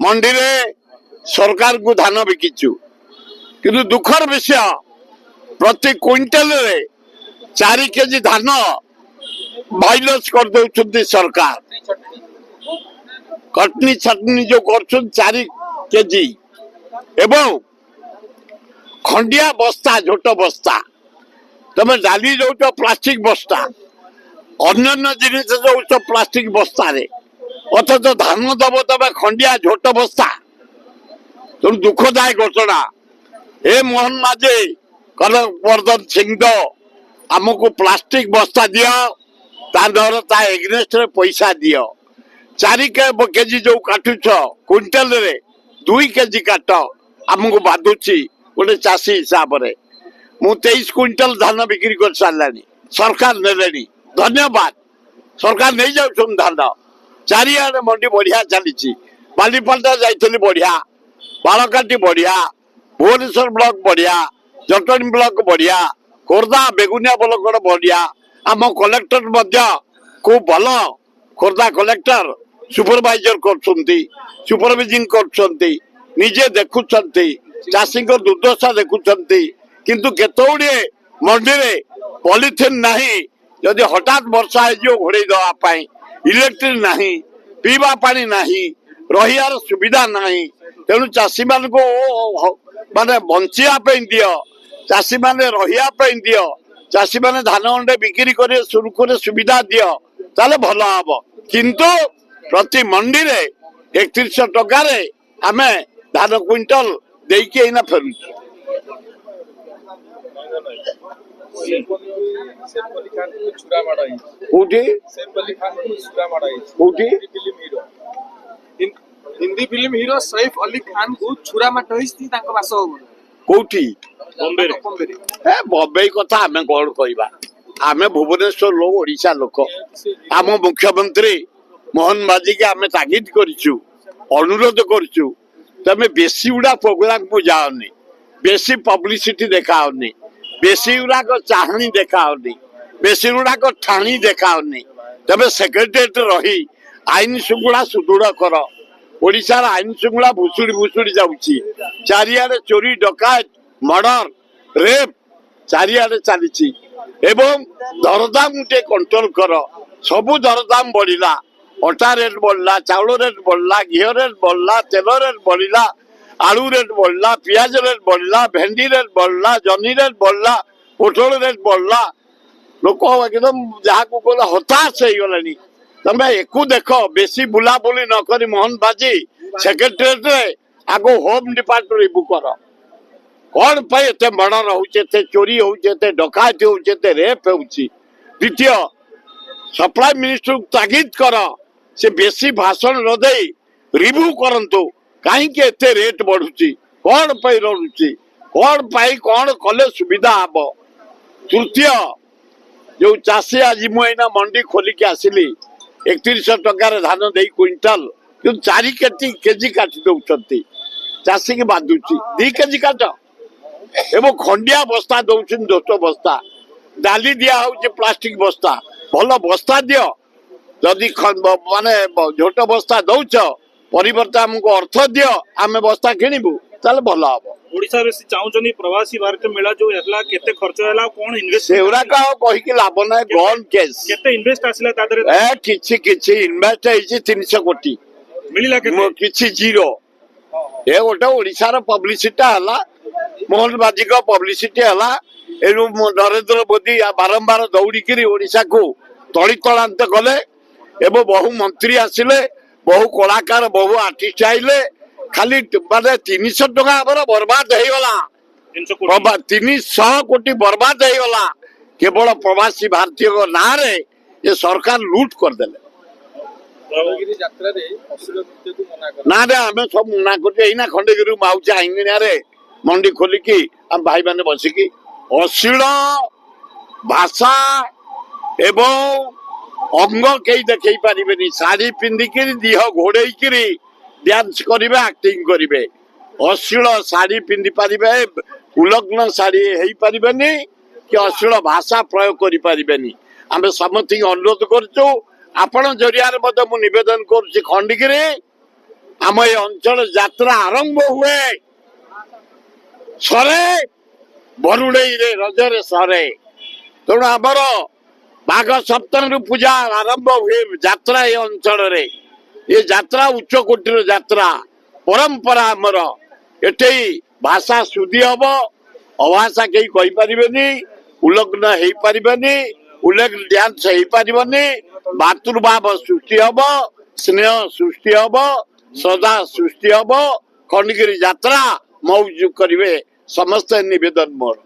मंडी रे सरकार को धान बिकिचु किंतु दुखर विषय प्रति क्विंटल रे 4 केजी धान माइनस कर दउछुंती सरकार कटनी छटनी जो कर 4 केजी एवं खंडिया बस्ता झोट बस्ता तमे डाली जो प्लास्टिक बस्ता अन्य जिनिस जो प्लास्टिक बस्ता रे अथच धान दब तमे खंडिया झोट बस्ता तेणु दुखदायक घटना ए मोहन माझे कनकवर्धन सिंह आमको प्लास्टिक बस्ता दियो तार ता एग्नेस्ट पैसा दियो 4 केजी जो काटुछ क्विंटल रे 2 केजी काट आमको बाधुची गोटे चाषी हिसाब रे मु 23 क्विंटल धान बिक्री कर सारानी सरकार ने धन्यवाद सरकार नहीं जाऊ धान चारिआडे मंडी बढ़िया चली बालीपाटा जाइली बढ़िया बालकाटी बढ़िया भुवनेश्वर ब्लॉक बढ़िया जटणी ब्लॉक बढ़िया खोर्धा बेगुनिया ब्लॉक बढ़िया आम कलेक्टर खूब भल खोर्धा कलेक्टर सुपरवाइजर सुपरविजन करजे देखुं चाषी दुर्दशा देखुं किंतु केतोड़े मंडी में पॉलिथिन नहीं जदि हठात वर्षा घोड़े दवाई इलेक्ट्रिक नहीं पीवा पानी नहीं रहियार सुविधा नहीं तेणु चाषी मान को माने बंचिया दियो चाषी माने रहिया दियो चाषी माने धान अंडे बिक्री करे सुरुखुरे सुविधा दियो ताले भल हम किंतु प्रति मंडी रे 3100 टका रे आमे धान क्विंटल देके एना फेरु हिंदी फिल्म हीरो सैफ अली खान को छुरा माट होइछि तांको बासभवन कोठी बम्बे कथा आमे कोन कहबा आमे भुवनेश्वर लोक ओडिशा लोक आम मुख्यमंत्री मोहन माझी के आमे तागिद करिछु अनुरोध करिछु तमे बेसी उडा प्रोग्राम को जाओनी बेसी पब्लिसिटी देखाओनी बेसी उडा को चाहनी देखाओनी बेसी उडा को ठाणी देखाओनी तमे सेक्रेटरीट रही आईन श्रृंखला सुदृढ़ कर ओडिशा आईन श्रृंखला भुसुड़ी भुसुड़ी जाउची चारिआडे चोरी डकायत मर्डर रेप चारिआडे चली एवं दरदाम टे कंट्रोल कर सबु दरदाम बढ़िला अटा रेट बढ़ला चाउल रेट बढ़ला घी रेट बढ़ला तेल रेट बढ़िला आलू रेट बढ़ला पियाज रेट बढ़ला भेंडी रेट बढ़ला जनी रेट बढ़ला पोटल रेट बढ़ला लोक एकदम जहाँ को कहला हताश हो गलानी तमे एकू देख बेसी बुला बुली न करी मोहन बाजी सेक्रेटरीट रे आगो होम डिपार्टमेंट रिव्यू कर कौन पे एते मर्डर होउचे एते चोरी होउचे एते डकायती होउचे एते रेप होउची द्वितीय सप्लाई मिनिस्टर तागिद कर से बेसी भाषण न दे रिव्यू करंतु काहे के एते रेट बढ़ुची कौन पे रहउची कौन पाई कौन कले सुविधा हबो तृतीय जो चाषी आज मुना मंडी खोली के आसिली 3100 टका धान दे क्विंटल क्यों 4 केजी काटी दौरान चाषी के बाधुची 2 केजी काट एवं खंडिया बस्ता दौन दोष बस्ता डाली दिया हो प्लास्टिक बस्ता भल बस्ता दियो जदि माने झोट बस्ता दौच परिवर्तन हमको अर्थ दियो आमे बस्ता किनिबु ताले भल हम ओडिसा रे चाहउछनी प्रवासी भारतीय मेला जो हला केते खर्च हला कोन इन्वेस्ट सेवरा का कहि के लाभ नै गन केस केते इन्वेस्ट आसिला तादरे ए किछि इन्वेस्ट है 300 कोटी मिलिला केते किछि जीरो ए गोटे ओडिसा रो पब्लिसिटी हला मोहन बाजी को पब्लिसिटी हला एनु नरेंद्र मोदी बारंबार दौड़ी करी ओडिसा को तली तलांत गले एवं बहु मंत्री आसिले बहु कलाकार बहु आर्टिस्ट आइले खाली माने 300 टका हमर बर्बाद हो गला 300 कोटी बर्बाद हो गला केवल प्रवासी भारतीय को ना रे ये सरकार लूट कर देले ना रे हमें सब मना कर खंडगिरी माउचा इंगिनिया रे मंडी खोलिकी हम भाई मैंने बसिकी अश्लील भाषा एवं अंग कई देखई पारिबेनी साड़ी पिंधिकी देह घोड़े डांस करिवे एक्टिंग करिवे अश्लील साड़ी पिंधि पारिबे उलग्न साड़ी हेई पारिबेनी कि अश्लील भाषा प्रयोग करि पारिबेनी आमे समस्त अनुरोध करछु आपण जरिया रे मते मु निवेदन करूछि खंडगिरी ଆମ ଏ ଅଞ୍ଚଳ ଯାତ୍ରା ଆରମ୍ଭ ହୁଏ ସରେ ବରୁଣେଇରେ ରଜରେ ସରେ। ତେଣୁ ଆମର ମାଘ ସପ୍ତମୀରୁ ପୂଜା ଆରମ୍ଭ ହୁଏ ଯାତ୍ରା ଏ ଅଞ୍ଚଳରେ। ଏ ଯାତ୍ରା ଉଚ୍ଚ କୋଟିର ଯାତ୍ରା ପରମ୍ପରା ଆମର। ଏଠି ଭାଷା ଶୁଦ୍ଧି ହବ, ଅଭାଷା କେହି କହିପାରିବେନି, ଉଲ୍ଲଗ୍ନ ହେଇପାରିବେନି, ଉଲ୍ଲେଖ ଡ୍ୟାନ୍ସ ହେଇପାରିବନି। ମାତୃଭାବ ସୃଷ୍ଟି ହବ, ସ୍ନେହ ସୃଷ୍ଟି ହବ, ଶ୍ରଦ୍ଧା ସୃଷ୍ଟି ହବ। ଖଣ୍ଡଗିରି ଯାତ୍ରା ମଉଜ କରିବେ ସମସ୍ତେ ନିବେଦନ ମୋର।